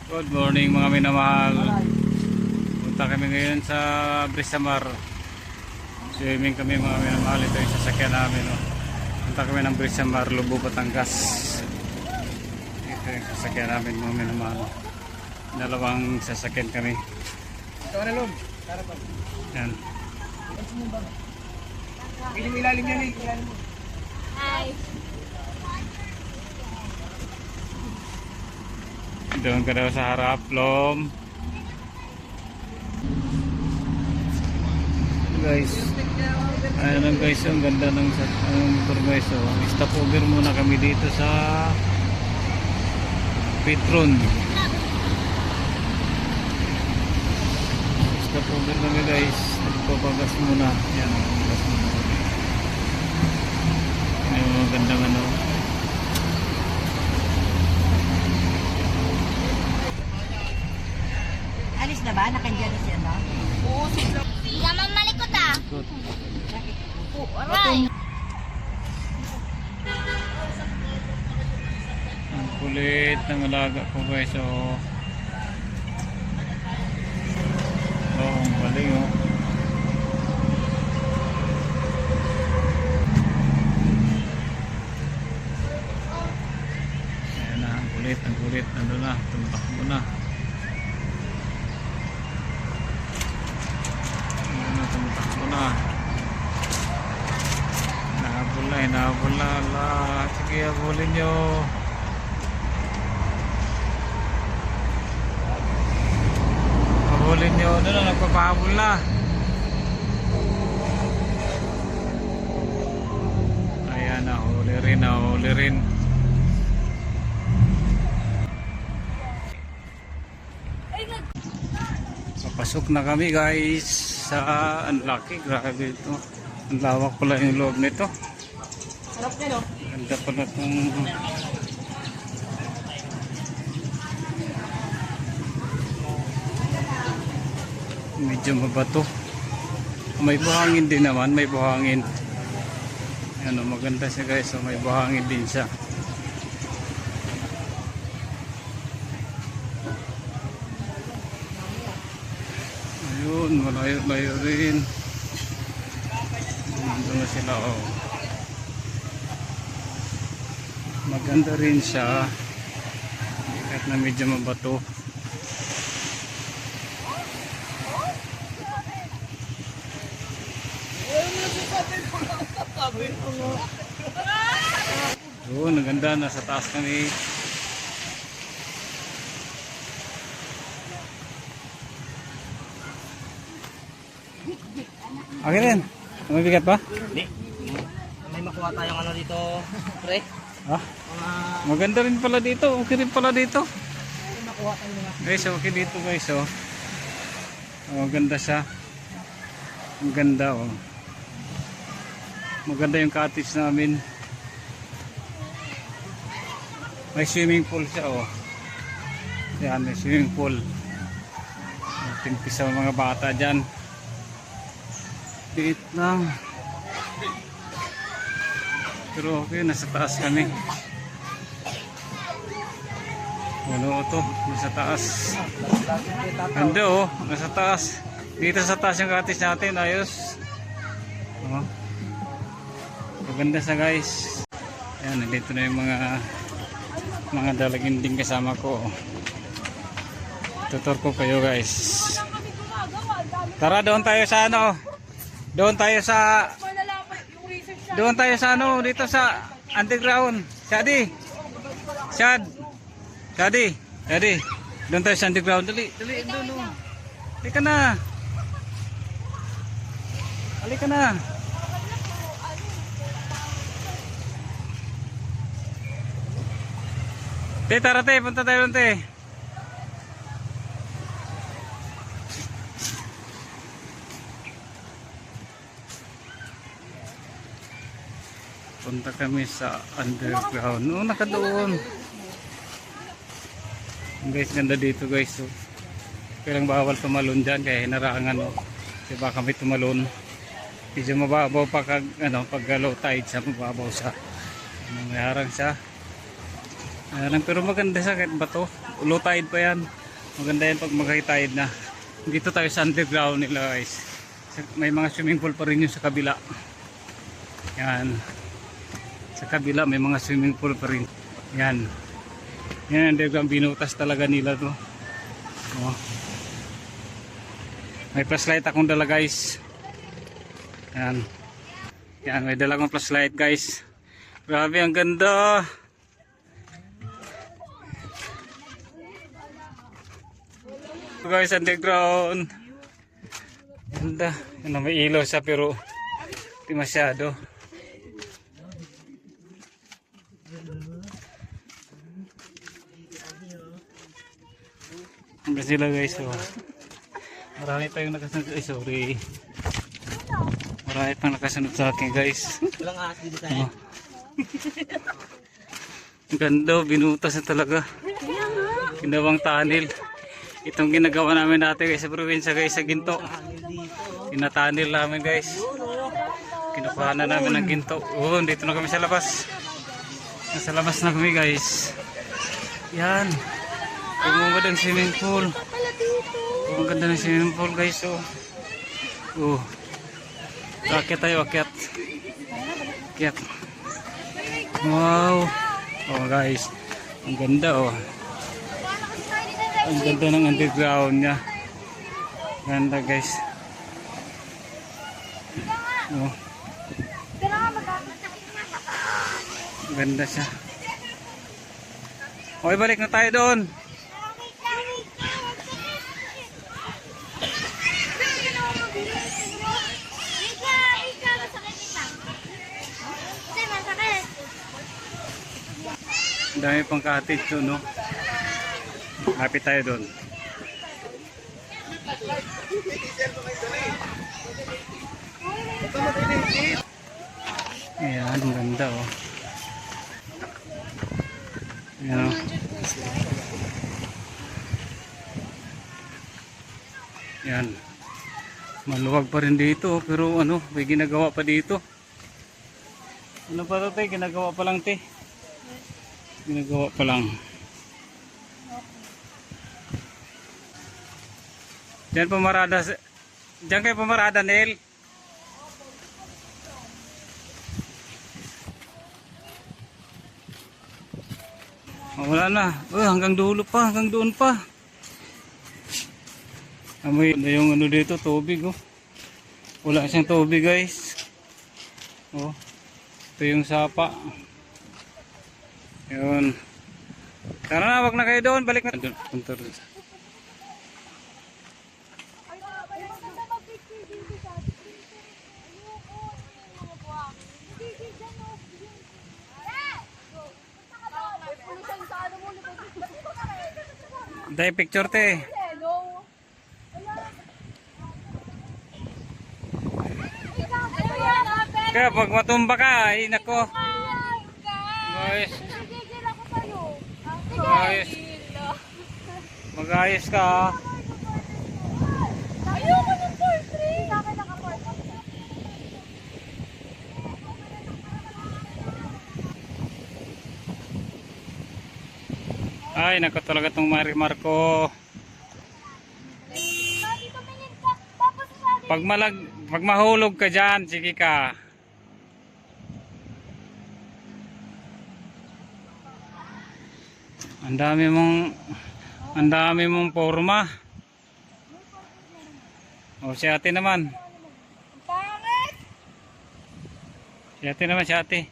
Good morning mga minamahal. Punta kami ngayon sa Brisamar. Swimming kami mga minamahal. Ito yung sasakyan namin. Punta kami ng Brisamar, Lubo, Batangas. Ito yung sasakyan namin mga minamahal. Dalawang sasakyan kami. Ito na loob. Yan. Ilalim yan eh. Hi. Doon ka daw sa harap, Lom. Guys, ayan lang guys, ang ganda ng motor guys. Stop over muna kami dito sa Petron. Stop over kami guys. Nagpapagas muna. Yan, pagas muna. Ayan, ang gandang ano. Alis na ba? Nakandiyan na siya, no? Hindi ka man malikot ah. Good. Aray. Ang kulit ng alaga ko guys. Oh, ang galing oh. Ayan na, ang kulit. Nandun na, tumatakbo na. Tumatakbo na. Hinahabol na. Sige, habulin nyo. Habulin nyo. Ano na, nagpapahabol na. Ayan, nahuli rin. Papasok na kami guys sa Unlucky. Grabe ito. Ang lawak pala yung loob nito. Sarap niya, no? Ganda pala itong medyo mabato. May buhangin din naman. May buhangin. Ano, maganda siya guys. So, may buhangin din siya. Ayun, malayo rin. Nandun na sila oh. Maganda rin siya. Kahit na medyo mabato. Ayun, naganda. Nasa taas kami. Okay rin. Mabigat ba? Hindi. May makuha tayong ano dito, pre. Ah, maganda rin pala dito. Okay rin pala dito. May makuha tayo mga. Guys, okay dito guys oh. Oh, maganda siya. Ang ganda oh. Maganda yung cottage namin. May swimming pool siya oh. Yan, may swimming pool. Timpis sa mga bata dyan. Liit lang. Pero okay, nasa taas kami. Ano ito? Nasa taas. Hindi oh, nasa taas. Dito sa taas yung cottage natin, ayos. Oh. Maganda sa guys. Ayan, nandito na yung mga dalaginding kasama ko. Tutor ko kayo guys. Tara, doon tayo sa ano. Doon tayo sa ano, dito sa underground. Shadi. Doon tayo sa underground. Dali, doon. Halika na. Tara, punta tayo doon, te. Punta kami sa underground. No, nakadoon. Guys, ganda dito guys. So, kailang bawal tumalon dyan. Kaya hinarangan. Kasi baka may tumalon. Medyo mababaw pa pag low tide siya. Mababaw siya. May harang siya. Ayan, pero maganda siya kahit bato. Low tide pa yan. Maganda yan pag mag-high tide na. Dito tayo sa underground nila guys. May mga swimming pool pa rin yung sa kabila. Yan. Sa kabila may mga swimming pool pa rin. Yan. Yan underground, binutas talaga nila to. Oh. May flashlight akong dala guys. Yan. Yan, may dala akong flashlight guys. Grabe, ang ganda. Guys, underground. Ganda. Ano, may ilaw siya pero di masyado. Hanggang sila guys. Oh. Marami pa yung nakasunod. Ay, sorry. Marami pang nakasunod sa akin guys. Walang ahas dito tayo. Oh. Ang ganda, binutas na talaga. Ginawang tunnel. Itong ginagawa namin dati guys sa probinsya guys, sa ginto. Tinatanil namin guys. Kinukuha na namin ng ginto. Oh, dito na kami sa labas. Nasa labas na kami guys. Yan. Ang ganda ng swimming pool. Ang ganda ng swimming pool guys. Oh. Oh. Akyat tayo, akyat. Akyat. Wow. Oh guys. Ang ganda oh. Ang ganda ng underground niya. Ganda guys. Oh. Ganda siya. Okay, balik na tayo doon. Ang dami pang cottage doon, no? Lapit tayo doon. Ayan, ang ganda oh. Ayan oh. Ayan. Maluwag pa rin dito pero ano, may ginagawa pa dito. Ano pa ito tayo? Ginagawa pa lang te. Ginagawa pa lang. Diyan pumarada. Diyan kayo pumarada, Nel. Oh, wala na. Oh, hanggang dulo pa. Hanggang doon pa. Amoy na yung ano dito. Tubig oh. Wala siyang tubig guys. Oh. Ito yung sapa. Yun. Tara na. Wag na kayo doon. Balik na. Punta doon. Dahil picture te. Kaya pag matumba ka, ay nako. Guys. Guys. Mag-ayos ka. Ayoko ng portrait. Sa akin naka-portrait. Ay, nako talaga itong Marimar ko. Pag mahulog ka dyan, sige ka. Ang dami mong forma. O, si ate naman. Pangit! Si ate naman, si ate.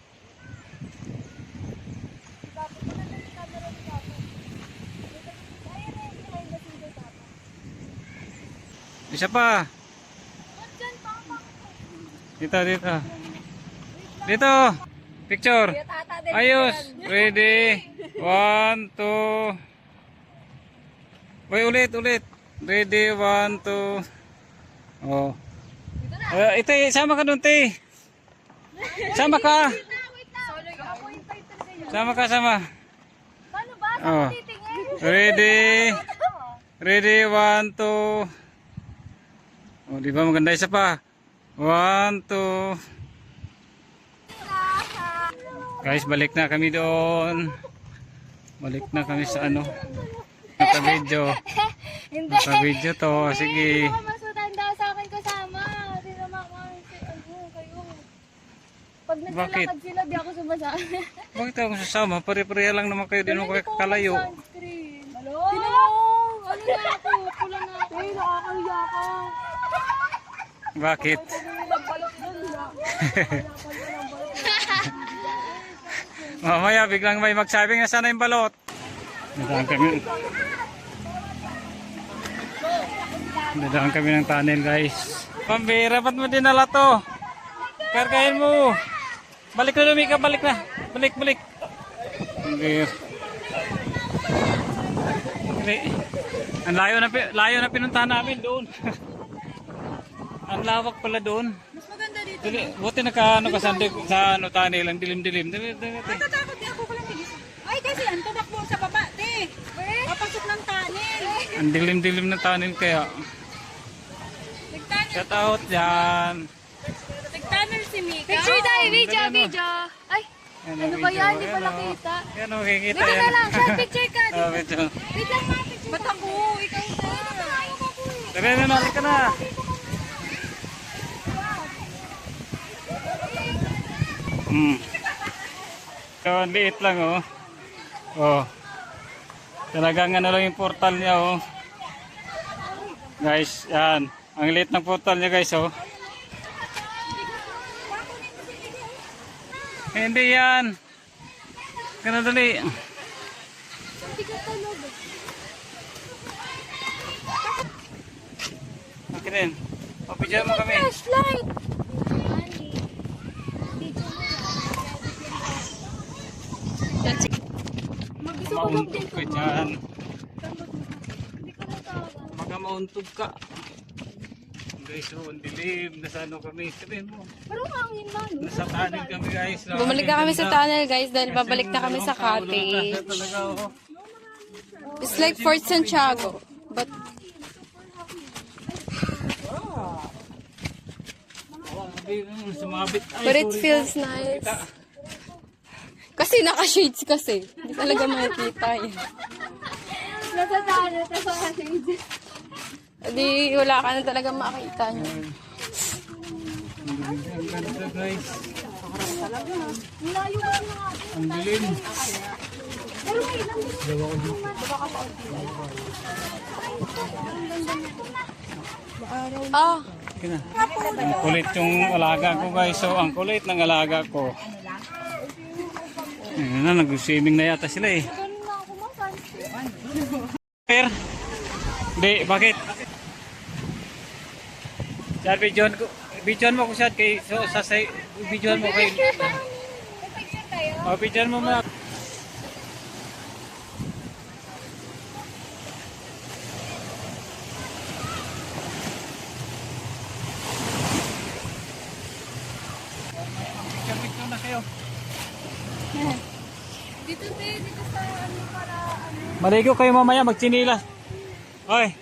Isa pa. Dito, dito. Dito. Picture. Ayos. Ready. 1, 2. Uy, ulit. Ready. 1, 2. Oh. Ito, sama ka doon, te. Sama ka. Sama. Paano ba? Oh. Titingin? Ready. 1, 2. Oh, di ba maganda? Isa pa. 1, 2. Guys, balik na kami doon. Balik na kami sa ano. Naka-video. Hindi. Naka-video to. Sige. Baka mas matanda sa akin kasama. Sinama ko kayo. Pag Bakit? naglalakad sila, di ako sumasama. Bakit ako sasama? Pare-pareha lang naman kayo. Di naman kayo kakalayo. Sunscreen. Hello? Ano na ako? Pula na ako. Eh, nakakahiya ka. Bakit? Mamaya biglang may magsabi nga sana yung balot. Nadaan kami ng tunnel guys. Pambira, ba't mo dinala to? Kargahin mo. Balik na Lumika, balik na. Balik. Pambira. Ang layo na pinuntahan namin doon. Ang lawak pala doon. Mas maganda dito. Dili, buti nakaano ka sa ano tunnel, ang dilim-dilim. Dili. Natatakot di ako palang bilis. Ay, kasi yan, tumakbo sa baba, te. Papasok ng tunnel. Ang dilim-dilim ng tunnel kaya. Nag-tunnel. Shout out dyan. Nag-tunnel si Mika. Picture tayo, video. Ay, ano ba yan? Di pala kita. Yan o, kikita Dito yan. na lang, short picture ka. Oh, medyo. Wait lang mga picture. Ba't ako? Ikaw na. Tara na, nalik ka na. So, ang liit lang oh. Oh. Talagang ano lang yung portal niya oh. Guys, yan. Ang liit ng portal niya guys oh. Hindi yan. Ganun dali. Okay din. Papidyan mo kami. Flashlight. Mauntog ka dyan. Hindi ko natawa. Baka mauntog ka. Guys, oh, ang dilim. Nasa ano kami. Sabihin mo. Parang hangin man. Nasa tunnel kami guys. Bumalik na kami sa tunnel guys dahil babalik na kami sa cottage. Talaga, oh. It's like Fort Santiago. But Sumabit. Ay, but it sorry. feels nice. Kasi naka-shades kasi. Hindi talaga makikita yun. Nasa tunnel, nasa cottage. Hindi wala ka na talaga makita nyo. Ang ganda guys. Ang layo ka na nga. Ang dilim. Pero may ilang dito. Ah, Okay na. Ang kulit yung alaga ko guys. So, ang kulit ng alaga ko. Ayun na, nag-swimming na yata sila eh. Ganun na ako mga Per? Hindi, bakit? Sir, videoan mo ko siya kay videoan mo kay May picture tayo. videoan mo muna. Picture na kayo. Dito sa ano para ano. Maligo kayo mamaya, magtsinilas. Hoy.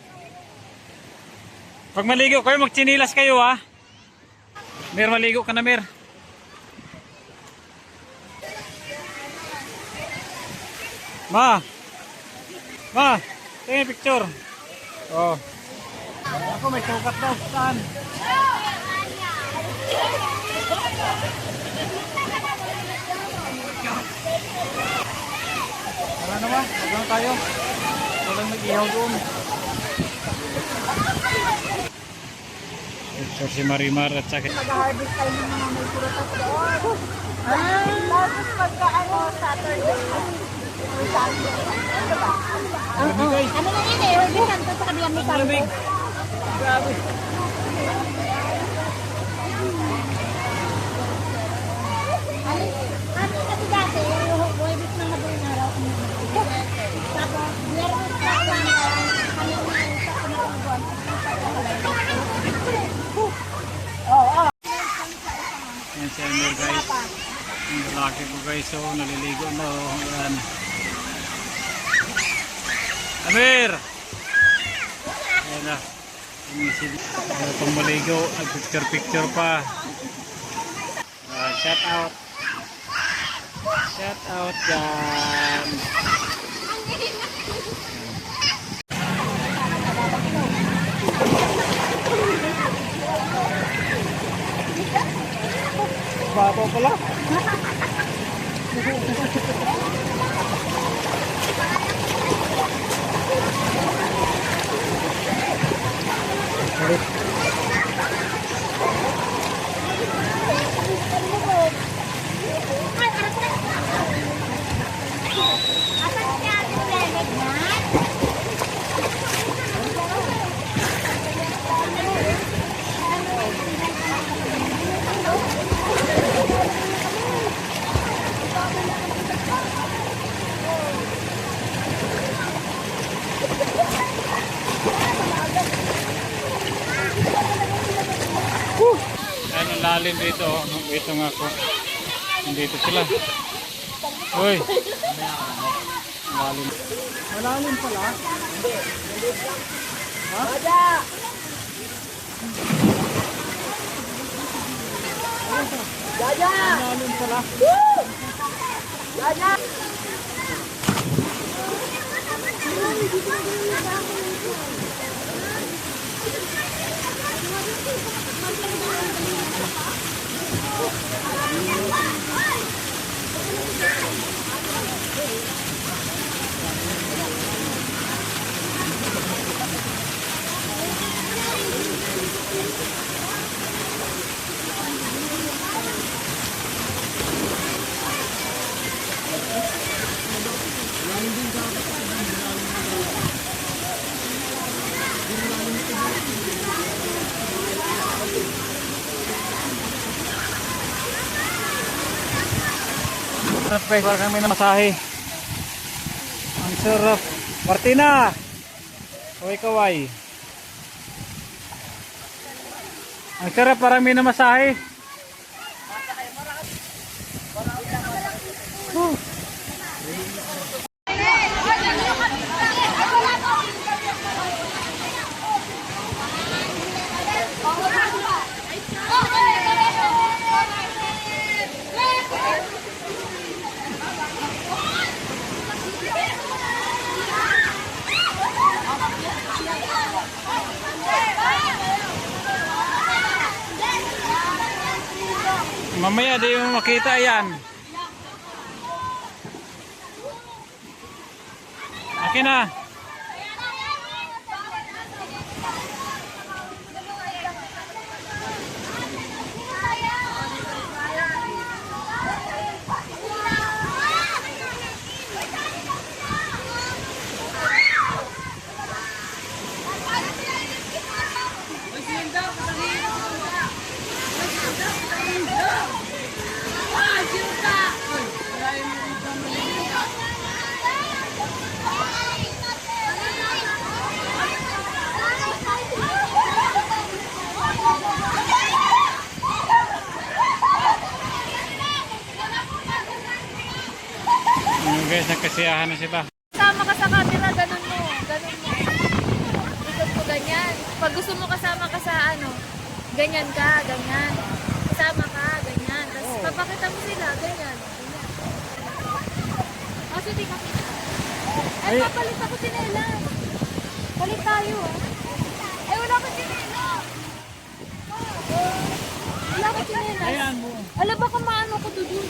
Pag maligo kayo, magtsinilas kayo ha. Mer, maligo ka na Mer. Ma. Tingin picture. Oh. Ako may sukat daw. Saan? Tara na ba? Huwag tayo. Walang mag-ihaw doon. Picture si Marimar at sakit. Mag-harvest tayo ng mga may prutas doon. Tapos pagka ano, Saturday. Ano guys? Ano na yun eh, Urban Santo sa kabilang may Malamig. Grabe. Ano kasi dati, Huwebes na madaling araw. Tapos, Biyernes na kami sa pinagbuwan. Yan si Amir guys. Ang lalaki ko guys. So, naliligo na. Oh. Yan. Amir! Yan na. Ano pang maligo. Nag-picture pa. Shout out. Shout out dyan. Bato pala. Ayun ang lalim dito. Dito nga ako. Dito sila. Uy. Lalim. Malalim pala. Ha? Malalim pala. Guys, para kami na masahe. Ang sarap. Martina! Kaway-kaway. Ang sarap, parang may namasahe. Mamaya di mo makita yan. Akin na. Guys, nagkasiyahan na sila. Kasama ka sa camera, ganun mo. Ganun mo. Ikot mo ganyan. Pag gusto mo kasama ka sa ano, ganyan ka, ganyan. Kasama ka, ganyan. Tapos papakita mo sila, ganyan. Ganyan. O, sige ka. Ay, papalit ako sinela. Palit tayo, ah. Ay, wala ka sinela. Wala ka sinela. Ayan mo. Alam ba kung maano ko doon?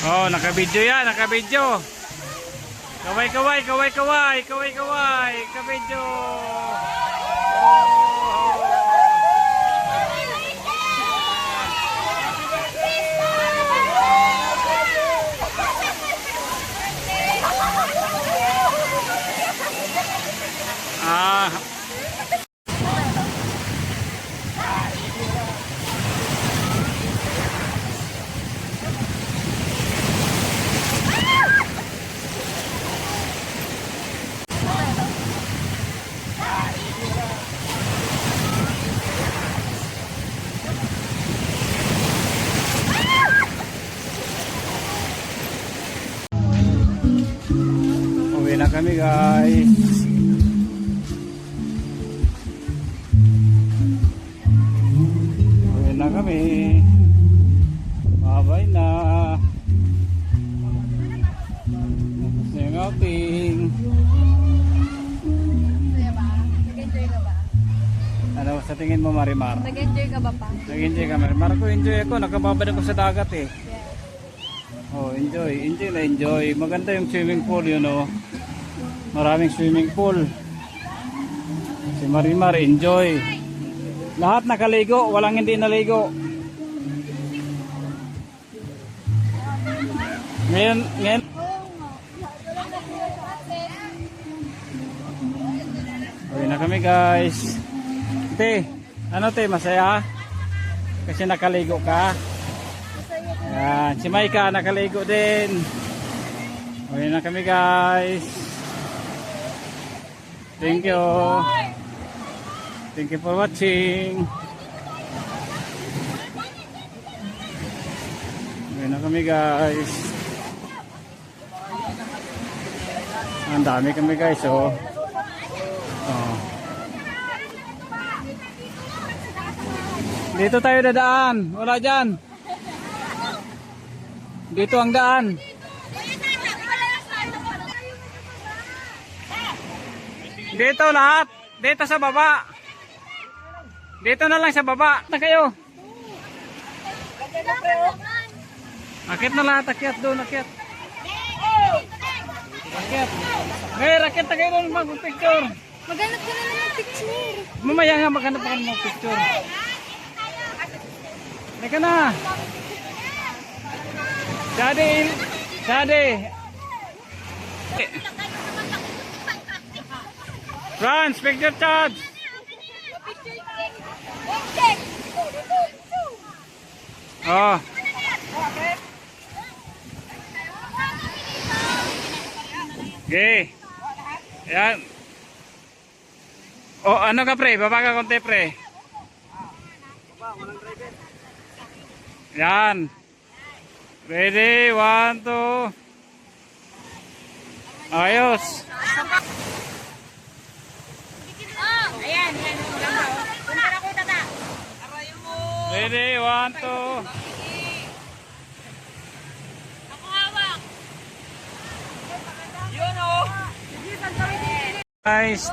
Oh, naka-video yan, naka-video. Kaway-kaway, kaway-kaway, kaway-kaway, ka-video. kami guys. Uwi na kami. Babay na. Tapos na yung outing. Nag-enjoy ka ba? Ano sa tingin mo, Marimar? Nag-enjoy ka ba pa? Nag-enjoy ka, Marimar? Ako enjoy ako. Nakababad ako sa dagat eh. Oh, enjoy. Enjoy na enjoy. Maganda yung swimming pool, yun oh. Maraming swimming pool. Si Marimar, enjoy. Lahat nakaligo, walang hindi naligo. Ngayon. Uwi na kami guys. Te, ano te, masaya? Kasi nakaligo ka. Yan, si Maika nakaligo din. Uwi na kami guys. Thank you. Thank you for watching. Uwi na kami guys. Ang dami kami guys oh. Oh. Dito tayo dadaan. Wala dyan. Dito ang daan. Dito lahat. Dito sa baba. Dito na lang sa baba. Na kayo. Akit na lahat. Akyat doon. Akyat. Akyat. Ngayon, akyat na kayo doon mag-picture. Maghanap ka na ng picture. Mamaya nga maghanap ka ng picture. Teka na. Shade. Franz, picture charge. Oh. Okay. Yan. Oh, ano ka pre? Baba ka konti pre. Yan. Ready? 1, 2. Ayos. Ayan. Punta na ko tata. Ready? 1, 2. Ako hawak. Yun oh. Guys.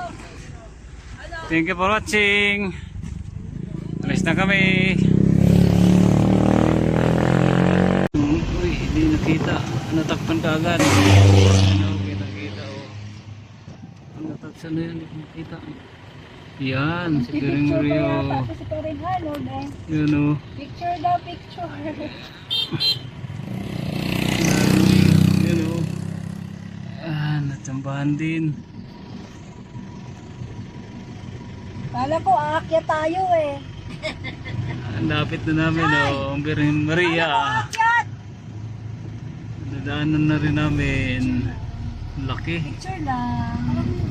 Thank you for watching. Alis na kami. Uy, hindi nakita. Natakpan ka agad. Ano, kita oh. Ang natakpan na yan, hindi ko nakita. Yan, si Piring Rio. Tapos si Karin Hanog eh. Yan oh. Picture daw, picture. Yan oh. Ah, natsambahan din. Kala ko aakyat tayo eh. Ang lapit na namin oh. Ang Birhen Maria. Aakyat! Dadaanan na rin namin. Laki. Picture lang.